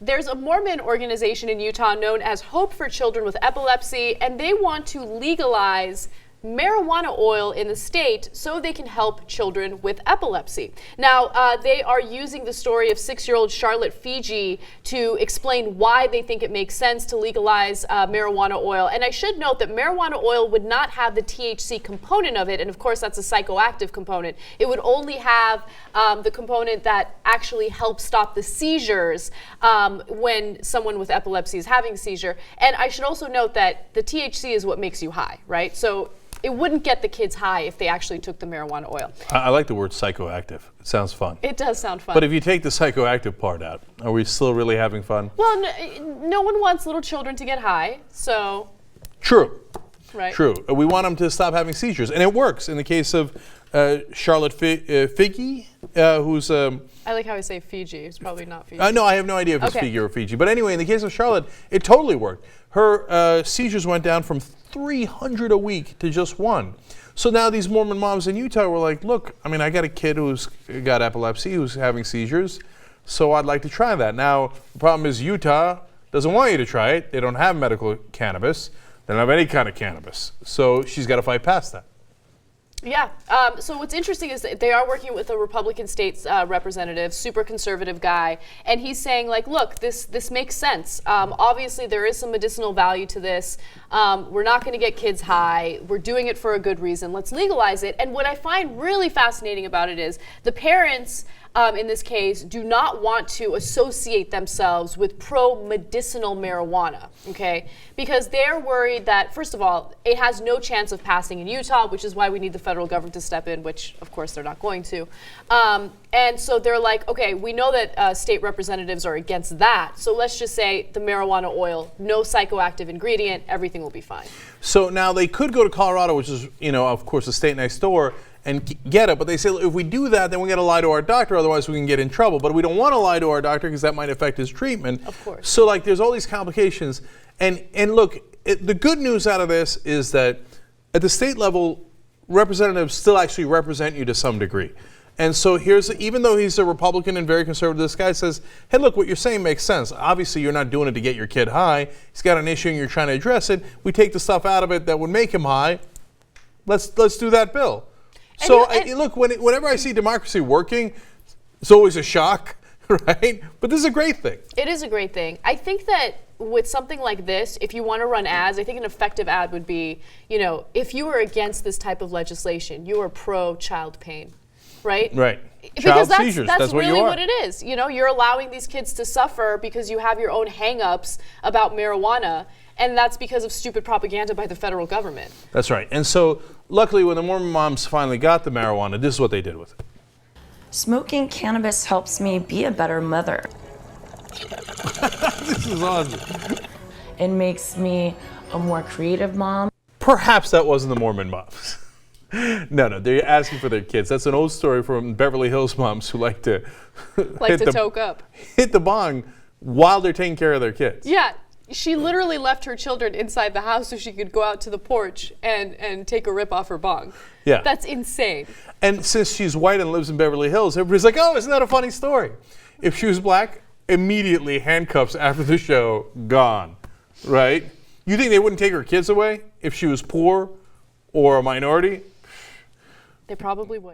There's a Mormon organization in Utah known as Hope for Children with Epilepsy, and they want to legalize marijuana oil in the state so they can help children with epilepsy. Now, they are using the story of 6-year-old Charlotte Fiji to explain why they think it makes sense to legalize marijuana oil. And I should note that marijuana oil would not have the THC component of it, and of course that's a psychoactive component. It would only have the component that actually helps stop the seizures when someone with epilepsy is having a seizure. And I should also note that the THC is what makes you high, right? So it wouldn't get the kids high if they actually took the marijuana oil. I like the word psychoactive. It sounds fun. It does sound fun. But if you take the psychoactive part out, are we still really having fun? Well, no one wants little children to get high, so. True. Right. True. We want them to stop having seizures, and it works. In the case of Charlotte Figi, who's I like how I say Fiji. It's probably not Fiji. no, I have no idea if it's Fiji or Fiji. But anyway, in the case of Charlotte, it totally worked. Her seizures went down from 300 a week to just 1. So now these Mormon moms in Utah were like, look, I mean, I got a kid who's got epilepsy, who's having seizures, so I'd like to try that. Now, the problem is Utah doesn't want you to try it. They don't have medical cannabis. They don't have any kind of cannabis. So she's got to fight past that. Yeah. So what's interesting is that they are working with a Republican state representative, super conservative guy, and he's saying, like, look, this makes sense. Obviously, there is some medicinal value to this. We're not going to get kids high. We're doing it for a good reason. Let's legalize it. And what I find really fascinating about it is the parents, in this case, do not want to associate themselves with pro-medicinal marijuana, okay? Because they're worried that, first of all, it has no chance of passing in Utah, which is why we need the federal government to step in, which, of course, they're not going to. And so they're like, okay, we know that state representatives are against that, so let's just say the marijuana oil, no psychoactive ingredient, everything will be fine. So now they could go to Colorado, which is, of course, the state next door, and get it, but they say, if we do that, then we got to lie to our doctor, otherwise we can get in trouble. But we don't want to lie to our doctor because that might affect his treatment. Of course. So there's all these complications. And look, the good news out of this is that at the state level, representatives still actually represent you to some degree. And so even though he's a Republican and very conservative, this guy says, hey, look, what you're saying makes sense. Obviously, you're not doing it to get your kid high. He's got an issue and you're trying to address it. We take the stuff out of it that would make him high. Let's do that bill. So look, whenever I see democracy working, it's always a shock, right? But this is a great thing. It is a great thing. I think that with something like this, if you want to run ads, I think an effective ad would be, if you are against this type of legislation, you are pro-child pain, right? Right. Because child seizures, that's what really you are. what it is. You're allowing these kids to suffer because you have your own hang-ups about marijuana. And that's because of stupid propaganda by the federal government. That's right. And so, luckily, when the Mormon moms finally got the marijuana, this is what they did with it. Smoking cannabis helps me be a better mother. This is awesome. It makes me a more creative mom. Perhaps that wasn't the Mormon moms. No, they're asking for their kids. That's an old story from Beverly Hills moms who like to toke up. Hit the bong while they're taking care of their kids. Yeah. She literally left her children inside the house so she could go out to the porch and take a rip off her bong. Yeah. That's insane. And since she's white and lives in Beverly Hills, everybody's like, oh, isn't that a funny story? If she was black, immediately handcuffs after the show, gone, right? You think they wouldn't take her kids away if she was poor or a minority? They probably would.